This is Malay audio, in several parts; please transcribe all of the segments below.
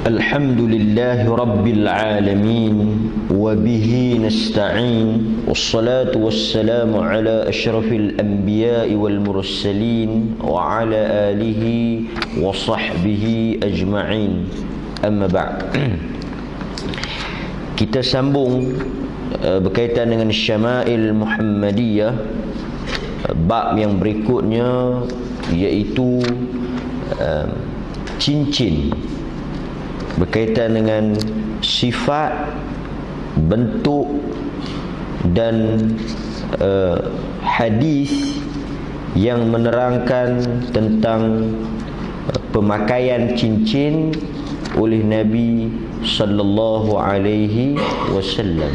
Alhamdulillahi Rabbil Alamin wa bihi nasta'in wassalatu wassalamu ala ashrafil anbiya'i wal mursalin wa ala alihi wa sahbihi ajma'in. Amma ba'd. Kita sambung berkaitan dengan Syama'il Muhammadiyah, bab yang berikutnya iaitu cincin, berkaitan dengan sifat, bentuk dan hadis yang menerangkan tentang pemakaian cincin oleh Nabi sallallahu alaihi wasallam.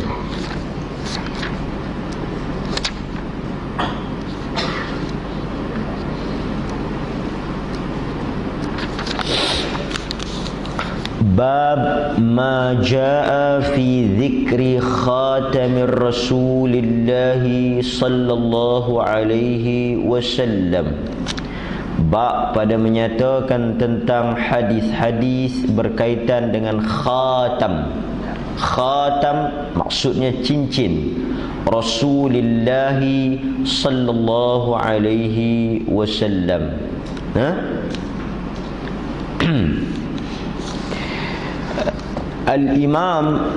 Bab ma jaa fi dzikri khatamir Rasulillah sallallahu alaihi wasallam. Bab pada menyatakan tentang hadis-hadis berkaitan dengan khatam. Khatam maksudnya cincin Rasulillah sallallahu alaihi wasallam. Al-Imam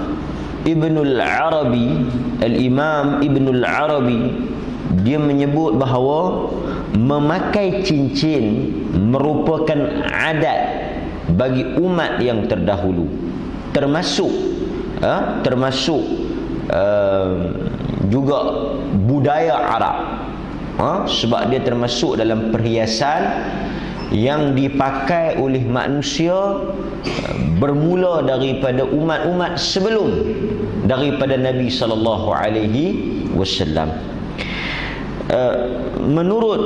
Ibnul Arabi, Al-Imam Ibnul Arabi, dia menyebut bahawa memakai cincin merupakan adat bagi umat yang terdahulu, termasuk juga budaya Arab, sebab dia termasuk dalam perhiasan yang dipakai oleh manusia bermula daripada umat-umat sebelum daripada Nabi sallallahu alaihi wasallam. Menurut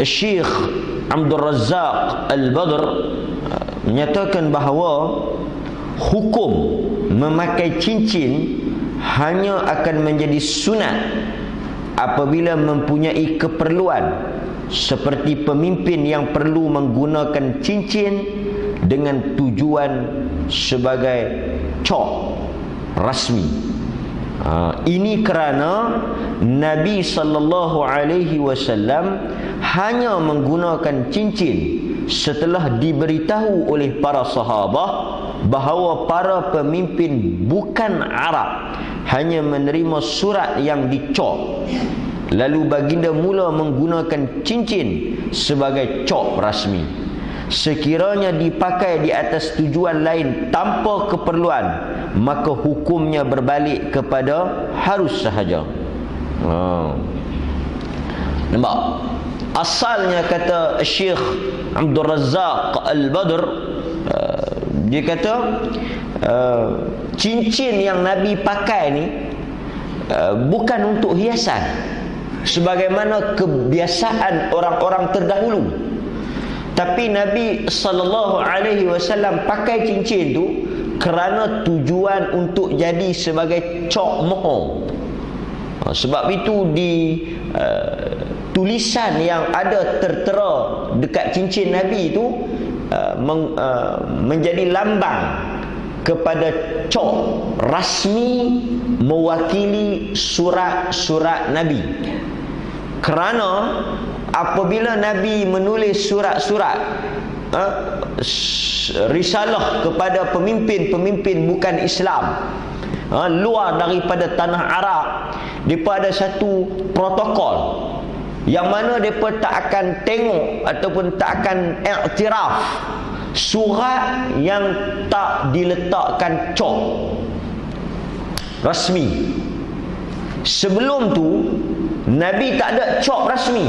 Syekh Abdul Razzaq Al-Badr menyatakan bahawa hukum memakai cincin hanya akan menjadi sunat apabila mempunyai keperluan, seperti pemimpin yang perlu menggunakan cincin dengan tujuan sebagai cop rasmi. Ini kerana Nabi sallallahu alaihi wasallam hanya menggunakan cincin setelah diberitahu oleh para sahabat bahawa para pemimpin bukan Arab hanya menerima surat yang dicop. Lalu baginda mula menggunakan cincin sebagai cop rasmi. Sekiranya dipakai di atas tujuan lain tanpa keperluan, maka hukumnya berbalik kepada harus sahaja. Nampak? Asalnya kata Syekh Abdul Razzaq Al-Badr, dia kata cincin yang Nabi pakai ni bukan untuk hiasan sebagaimana kebiasaan orang-orang terdahulu, tapi Nabi sallallahu alaihi wasallam pakai cincin tu kerana tujuan untuk jadi sebagai cop mohon. Sebab itu di tulisan yang ada tertera dekat cincin Nabi itu menjadi lambang kepada cop rasmi mewakili surat-surat Nabi. Kerana apabila Nabi menulis surat-surat risalah kepada pemimpin-pemimpin bukan Islam, luar daripada tanah Arab, mereka ada satu protokol yang mana mereka tak akan tengok ataupun tak akan iktiraf surat yang tak diletakkan cop rasmi. Sebelum tu Nabi tak ada cop rasmi,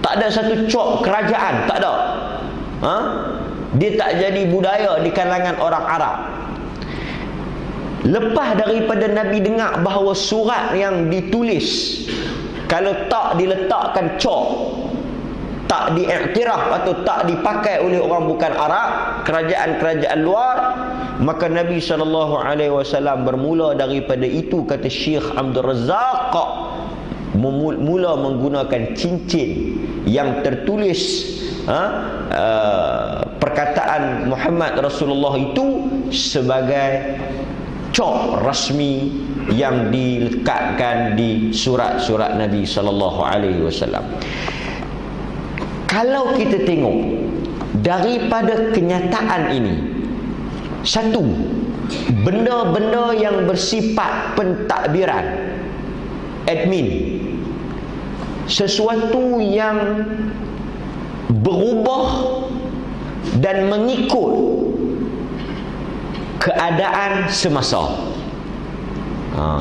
tak ada satu cop kerajaan, tak ada. Dia tak jadi budaya di kalangan orang Arab. Lepas daripada Nabi dengar bahawa surat yang ditulis kalau tak diletakkan cop, tak diiktiraf atau tak dipakai oleh orang bukan Arab, kerajaan-kerajaan luar, maka Nabi SAW bermula daripada itu, kata Syekh Abdul Razzaq, mula menggunakan cincin yang tertulis perkataan Muhammad Rasulullah itu sebagai cop rasmi yang dilekatkan di surat-surat Nabi sallallahu alaihi wasallam. Kalau kita tengok daripada kenyataan ini, satu, benda-benda yang bersifat pentadbiran, admin, sesuatu yang berubah dan mengikut keadaan semasa.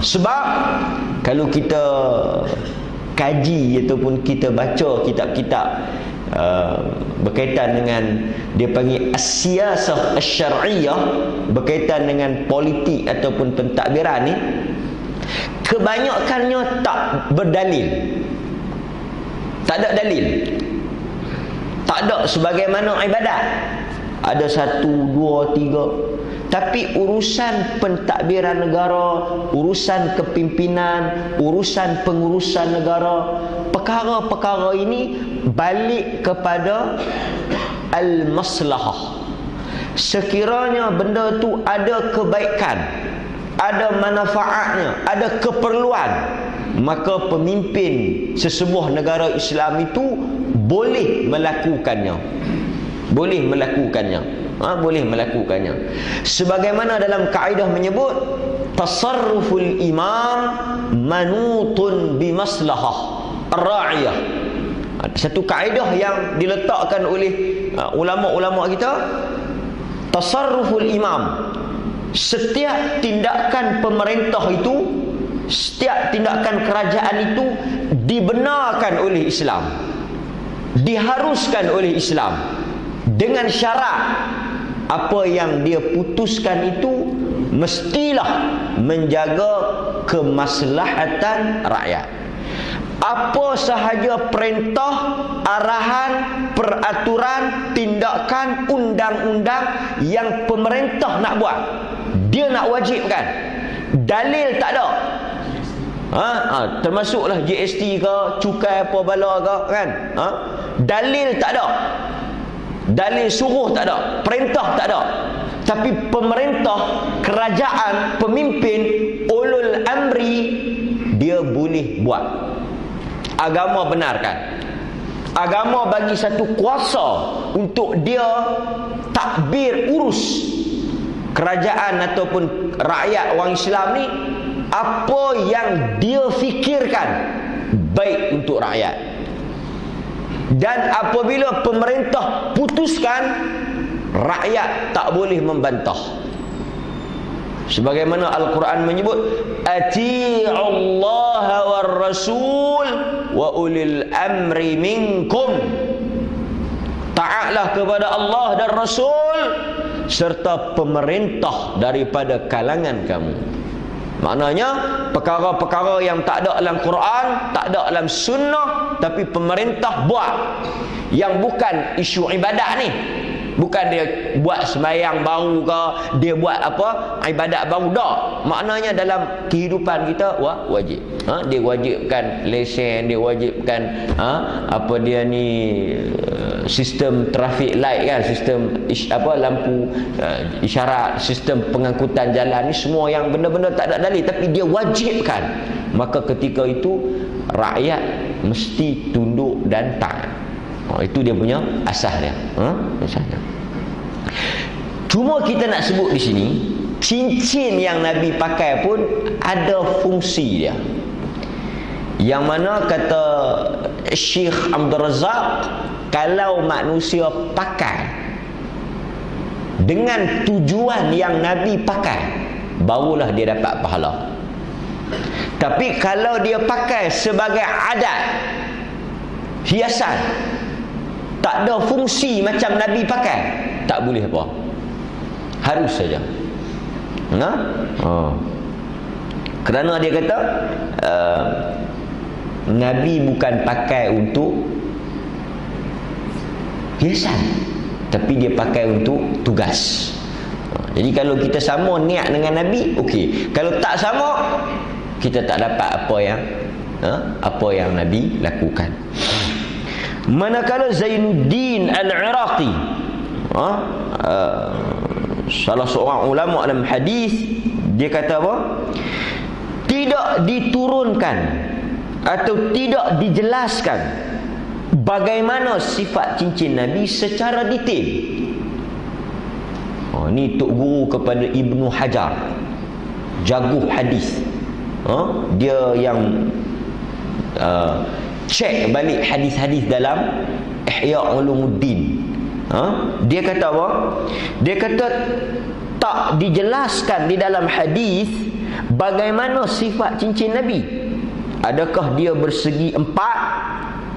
Sebab kalau kita kaji ataupun kita baca kitab-kitab berkaitan dengan dia panggil as-siyasah asy-syar'iyyah, berkaitan dengan politik ataupun pentadbiran ni, kebanyakannya tak berdalil. Tak ada dalil. Tak ada sebagaimana ibadat. Ada 1, 2, 3. Tapi urusan pentadbiran negara, urusan kepimpinan, urusan pengurusan negara, perkara-perkara ini balik kepada al-maslahah. Sekiranya benda tu ada kebaikan, ada manfaatnya, ada keperluan, maka pemimpin sesebuah negara Islam itu boleh melakukannya. Boleh melakukannya. Boleh melakukannya. Sebagaimana dalam kaedah menyebut tasarruful imam manutun bimaslahah ar-ra'iyah. Satu kaedah yang diletakkan oleh ulama-ulama kita, tasarruful imam, setiap tindakan pemerintah itu, setiap tindakan kerajaan itu dibenarkan oleh Islam, diharuskan oleh Islam, dengan syarat apa yang dia putuskan itu mestilah menjaga kemaslahatan rakyat. Apa sahaja perintah, arahan, peraturan, tindakan, undang-undang yang pemerintah nak buat, dia nak wajibkan. Dalil tak ada. Termasuklah GST ke, cukai apa bala ke, kan? Dalil tak ada. Dalil suruh tak ada, perintah tak ada. Tapi pemerintah, kerajaan, pemimpin, ulul amri, dia boleh buat. Agama benarkan. Agama bagi satu kuasa untuk dia takbir urus kerajaan ataupun rakyat orang Islam ni, apa yang dia fikirkan baik untuk rakyat. Dan apabila pemerintah putuskan, rakyat tak boleh membantah. Sebagaimana Al-Quran menyebut, ati'ullaha war rasul wa ulil amri minkum. Taatlah kepada Allah dan Rasul serta pemerintah daripada kalangan kamu. Maknanya perkara-perkara yang tak ada dalam Quran, tak ada dalam sunnah, tapi pemerintah buat, yang bukan isu ibadat ni. Bukan dia buat sembahyang baru ke, dia buat apa, ibadat baru, tak. Maknanya dalam kehidupan kita wajib. Dia wajibkan lesen, dia wajibkan apa dia ni, sistem traffic light kan, sistem lampu isyarat, sistem pengangkutan jalan ni, semua yang benda-benda tak ada dalil tapi dia wajibkan. Maka ketika itu rakyat mesti tunduk dan taat. Itu dia punya asas dia. Asasnya. Cuma kita nak sebut di sini, cincin yang Nabi pakai pun ada fungsi dia. Yang mana kata Syekh Abdul Razak, kalau manusia pakai dengan tujuan yang Nabi pakai, barulah dia dapat pahala. Tapi kalau dia pakai sebagai adat, hiasan, tak ada fungsi macam Nabi pakai, tak boleh apa, harus saja. Kerana dia kata Nabi bukan pakai untuk hiasan, tapi dia pakai untuk tugas. Jadi kalau kita sama niat dengan Nabi, okey. Kalau tak sama, kita tak dapat apa yang apa yang Nabi lakukan. Manakala Zainuddin Al-Iraqi, salah seorang ulama dalam hadis, dia kata apa? Tidak diturunkan atau tidak dijelaskan bagaimana sifat cincin Nabi secara detail. Ni Tok Guru kepada Ibnu Hajar, jaguh hadis. Dia yang cek balik hadis-hadis dalam Ihya Ulumuddin. Dia kata apa? Dia kata tak dijelaskan di dalam hadis bagaimana sifat cincin Nabi. Adakah dia bersegi 4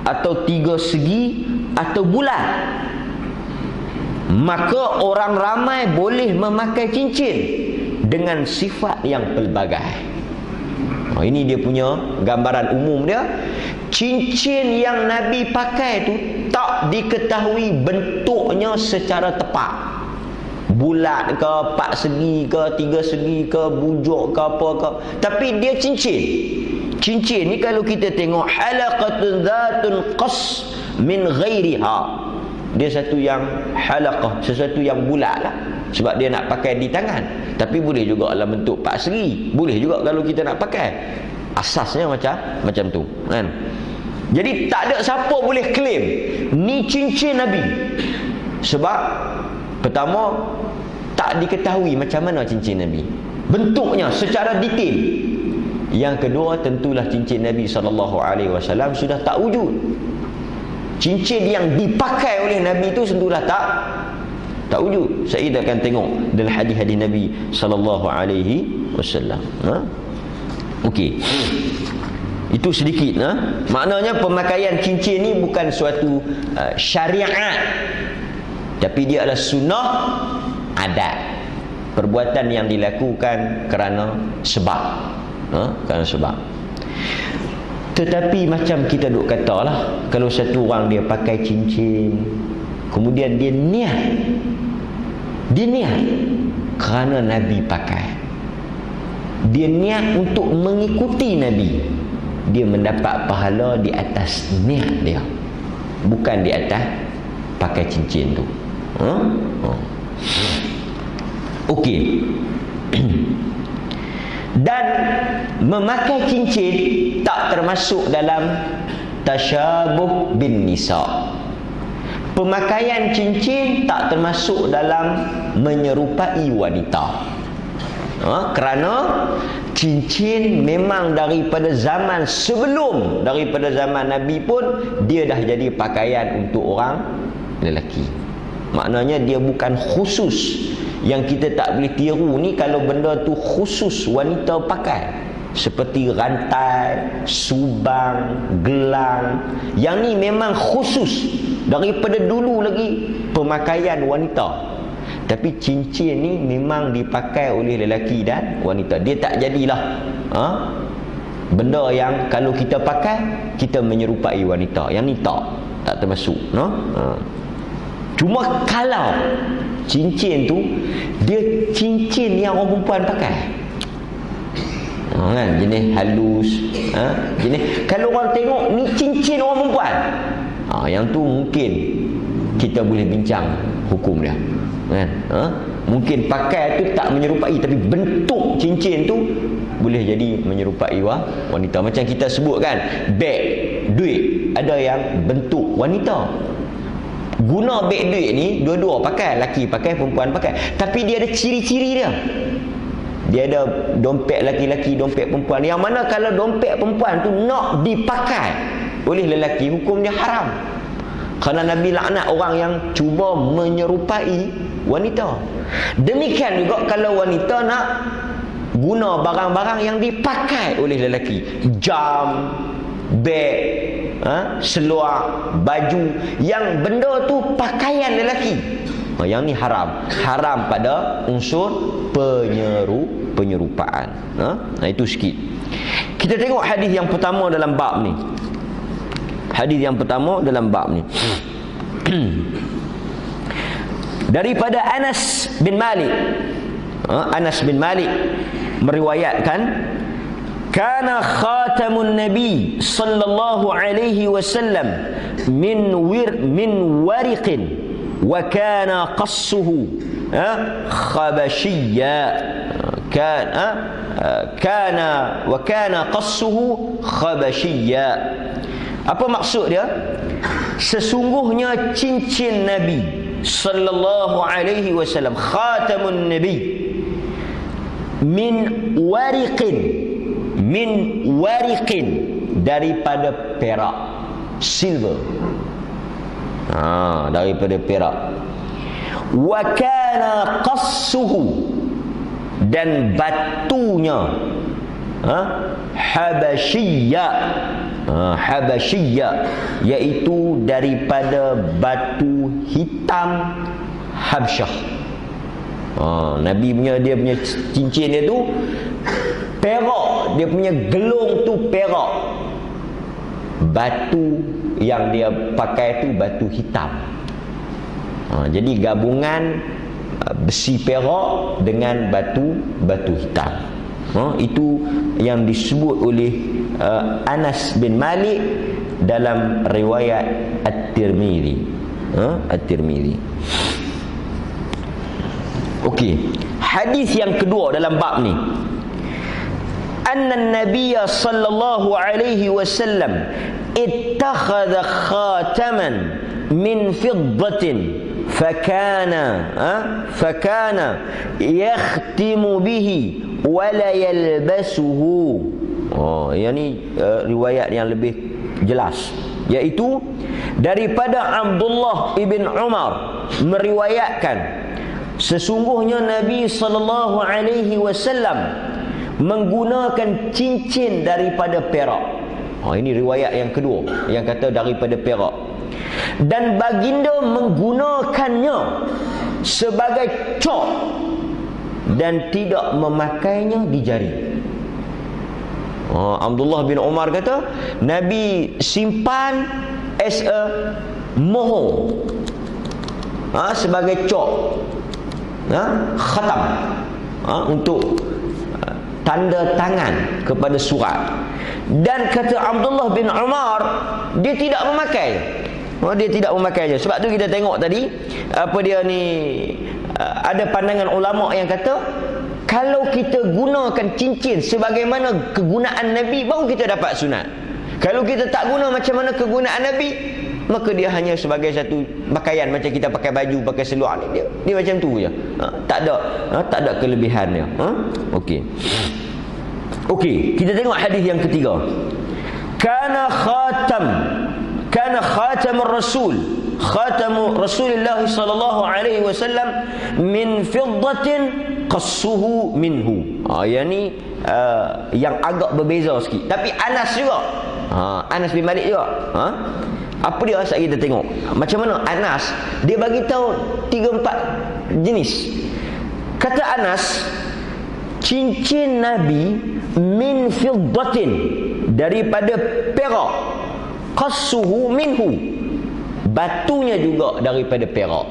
atau 3 segi atau bulat? Maka orang ramai boleh memakai cincin dengan sifat yang pelbagai. Ini dia punya gambaran umum dia. Cincin yang Nabi pakai tu tak diketahui bentuknya secara tepat. Bulat ke, 4 segi ke, 3 segi ke, bujuk ke, apa ke. Tapi dia cincin. Cincin ni kalau kita tengok, halaqatun dzatun qas min ghairiha. Dia satu yang halaqah, sesuatu yang bulat lah. Sebab dia nak pakai di tangan. Tapi boleh juga dalam bentuk 4 segi. Boleh juga kalau kita nak pakai. Asasnya macam tu kan. Jadi tak ada siapa boleh claim ni cincin Nabi. Sebab pertama, tak diketahui macam mana cincin Nabi, bentuknya secara detail. Yang kedua, tentulah cincin Nabi SAW sudah tak wujud. Cincin yang dipakai oleh Nabi itu tentulah tak wujud. Saya akan tengok dalam hadis-hadis Nabi SAW. Okey. Itu sedikit. Maknanya pemakaian cincin ni bukan suatu syariat, tapi dia adalah sunnah adat, perbuatan yang dilakukan kerana sebab. Kerana sebab. Tetapi macam kita duk katalah, kalau satu orang dia pakai cincin, kemudian dia niat kerana Nabi pakai, dia niat untuk mengikuti Nabi, dia mendapat pahala di atas niat dia, bukan di atas pakai cincin tu. Okey. Dan memakai cincin tak termasuk dalam tasyabuh bin nisa. Pemakaian cincin tak termasuk dalam menyerupai wanita. Kerana cincin memang daripada zaman sebelum, daripada zaman Nabi pun dia dah jadi pakaian untuk orang lelaki. Maknanya dia bukan khusus. Yang kita tak boleh tiru ni kalau benda tu khusus wanita pakai, seperti rantai, subang, gelang. Yang ni memang khusus daripada dulu lagi pemakaian wanita. Tapi cincin ni memang dipakai oleh lelaki dan wanita. Dia tak jadilah benda yang kalau kita pakai kita menyerupai wanita. Yang ni tak termasuk. Cuma kalau cincin tu dia cincin yang orang perempuan pakai, kan, jenis halus, jenis kalau orang tengok ni cincin orang perempuan, yang tu mungkin kita boleh bincang hukum dia, kan. Mungkin pakai tu tak menyerupai, tapi bentuk cincin tu boleh jadi menyerupai wanita. Macam kita sebut kan, beg duit ada yang bentuk wanita. Guna beg duit ni dua-dua pakai, laki pakai, perempuan pakai, tapi dia ada ciri-ciri dia. Dia ada dompet laki-laki, dompet perempuan. Yang mana kalau dompet perempuan tu nak dipakai oleh lelaki, hukum dia haram. Kerana Nabi laknat orang yang cuba menyerupai wanita. Demikian juga kalau wanita nak guna barang-barang yang dipakai oleh lelaki, jam, beg, seluar, baju, yang benda tu pakaian lelaki, yang ni haram. Haram pada unsur penyerupaan. Itu sikit. Kita tengok hadis yang pertama dalam bab ni. Hadis yang pertama dalam bab ni. Daripada Anas bin Malik. Anas bin Malik meriwayatkan kana khatamun nabi sallallahu alaihi wasallam min wariqin wa kana qassuhu khabashiyya kana qassuhu khabashiyya. Apa maksud dia? Sesungguhnya cincin Nabi sallallahu alaihi wasallam, khatamun nabi, min wariqin, daripada perak, silver, daripada perak. Wa kana qassuhu, dan batunya habashiyya, iaitu daripada batu hitam Habsyah. Nabi punya, dia punya cincin dia tu perak, dia punya gelung tu perak, batu yang dia pakai tu batu hitam. Jadi gabungan besi perak dengan batu hitam. Itu yang disebut oleh Anas bin Malik dalam riwayat At-Tirmidzi. Okey, hadis yang kedua dalam bab ni, anna an-nabiy sallallahu alaihi wasallam ittakhadha khataman min fiddatin fakana yakhtimu bihi wa la yalbasuhu. Yani riwayat yang lebih jelas, iaitu daripada Abdullah ibn Umar meriwayatkan sesungguhnya Nabi sallallahu alaihi wasallam menggunakan cincin daripada perak. Ini riwayat yang kedua yang kata daripada perak, dan baginda menggunakannya sebagai cok dan tidak memakainya di jari. Abdullah bin Umar kata Nabi simpan as a mohon, sebagai cok, khatam, untuk tanda tangan kepada surat. Dan kata Abdullah bin Umar, dia tidak memakai. Dia tidak memakainya. Sebab tu kita tengok tadi, apa dia ni, ada pandangan ulama yang kata kalau kita gunakan cincin sebagaimana kegunaan Nabi, baru kita dapat sunat. Kalau kita tak guna macam mana kegunaan Nabi, maka dia hanya sebagai satu pakaian, macam kita pakai baju, pakai seluar ni, dia macam tu je. Tak ada kelebihannya. Okey, kita tengok hadis yang ketiga. Kana khatamur rasul, khatamu Rasulullah sallallahu alaihi wasallam min fiddatin qassuhu minhu. Yani yang agak berbeza sikit, tapi Anas juga, Anas bin Malik juga. Apa dia asal kita tengok macam mana Anas dia bagi tahu 3-4 jenis. Kata Anas, cincin Nabi min fiddatin, daripada perak, qassuhu minhu, batunya juga daripada perak.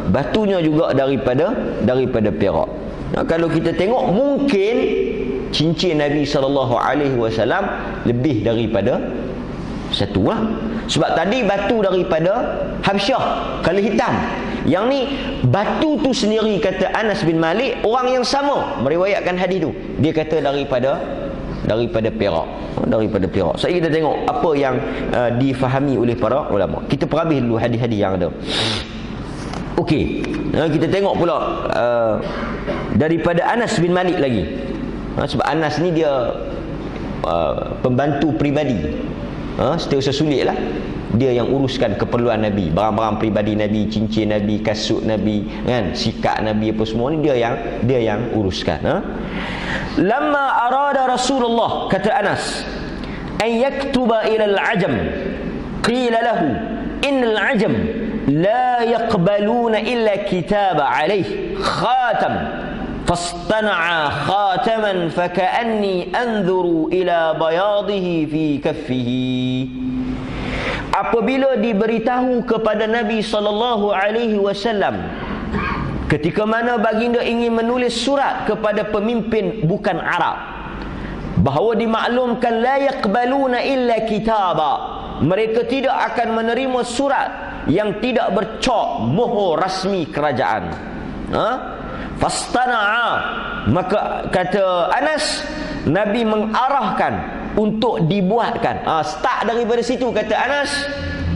Batunya juga daripada perak. Kalau kita tengok, mungkin cincin Nabi SAW lebih daripada satu lah. Sebab tadi batu daripada Habsyah, kalau hitam. Yang ni batu tu sendiri, kata Anas bin Malik, orang yang sama meriwayatkan hadis tu, dia kata daripada perak. Daripada perak. So kita tengok apa yang difahami oleh para ulama. Kita perhabis dulu hadis-hadis yang ada. Okey, kita tengok pula daripada Anas bin Malik lagi. Sebab Anas ni dia pembantu peribadi, setiausaha sulit lah. Dia yang uruskan keperluan Nabi, barang-barang peribadi Nabi, cincin Nabi, kasut Nabi, kan, sikat Nabi, apa semua ni dia yang uruskan. Lamma arada Rasulullah, kata Anas, an yaktuba ila al-ajam, qila lahu innal ajam la yaqbaluna illa kitaba alayhi khatam, fastana'a khataman faka'anni anzuru ila bayadihi fi kaffihi. Apabila diberitahu kepada Nabi sallallahu alaihi wasallam ketika mana baginda ingin menulis surat kepada pemimpin bukan Arab, bahawa dimaklumkan la yaqbaluna illa kitaba, mereka tidak akan menerima surat yang tidak bercok mohon rasmi kerajaan. Fastana'a, maka kata Anas, Nabi mengarahkan untuk dibuatkan. Start daripada situ, kata Anas,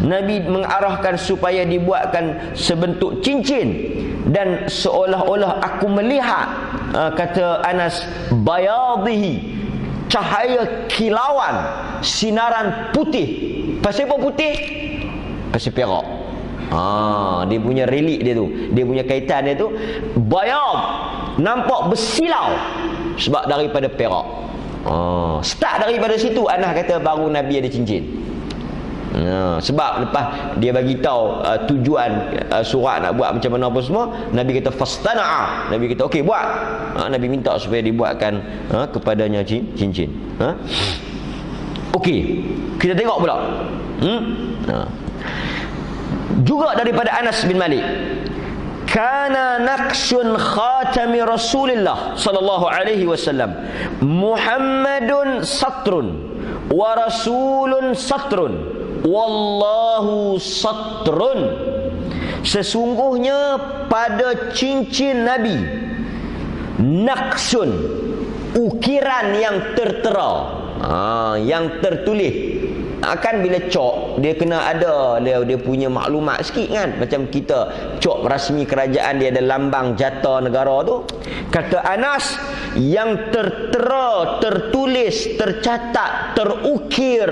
Nabi mengarahkan supaya dibuatkan sebentuk cincin, dan seolah-olah aku melihat, kata Anas, bayadihi, cahaya kilauan, sinaran putih. Pasal apa putih? Pasal perak. Dia punya relik dia tu, dia punya kaitan dia tu, bayad, nampak bersilau sebab daripada perak. Start daripada situ, Anas kata baru Nabi ada cincin. Sebab lepas dia bagi tahu tujuan surat nak buat macam mana apa semua, Nabi kata fastana'a, Nabi kata okey buat. Nabi minta supaya dibuatkan kepadanya cincin. Okey, kita tengok pula. Juga daripada Anas bin Malik, kana naqshun khatami Rasulillah sallallahu alaihi wasallam Muhammadun satrun wa rasulun satrun wallahu satrun. Sesungguhnya pada cincin Nabi naqshun, ukiran yang tertera, yang tertulis. Kan bila cok, dia kena ada dia punya maklumat sikit kan. Macam kita cok rasmi kerajaan, dia ada lambang jata negara tu. Kata Anas, yang tertera, tertulis, tercatat, terukir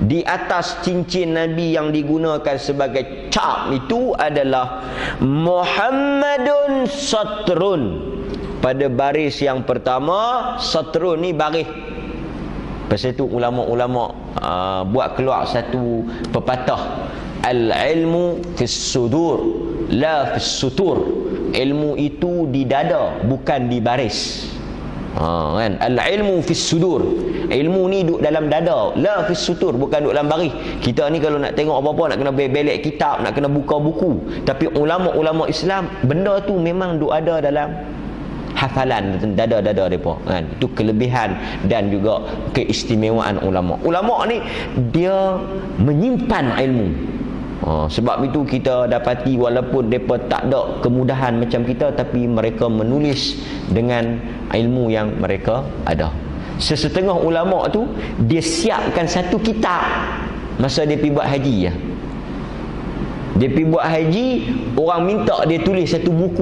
di atas cincin Nabi yang digunakan sebagai cap itu adalah Muhammadun satrun. Pada baris yang pertama, satrun ni baris. Pasal itu ulama-ulama buat keluar satu pepatah, al-ilmu fis sudur la fis sutur. Ilmu itu di dada, bukan di baris. Kan? Al-ilmu fis sudur, ilmu ni duduk dalam dada, la fis sutur, bukan duduk dalam baris. Kita ni kalau nak tengok apa-apa, nak kena belek kitab, nak kena buka buku. Tapi ulama-ulama Islam, benda tu memang duduk ada dalam hafalan dada-dada mereka kan. Itu kelebihan dan juga keistimewaan ulama. Ulama ni dia menyimpan ilmu. Sebab itu kita dapati walaupun mereka tak ada kemudahan macam kita, tapi mereka menulis dengan ilmu yang mereka ada. Sesetengah ulama tu dia siapkan satu kitab masa dia pergi buat haji ya. Dia pergi buat haji, orang minta dia tulis satu buku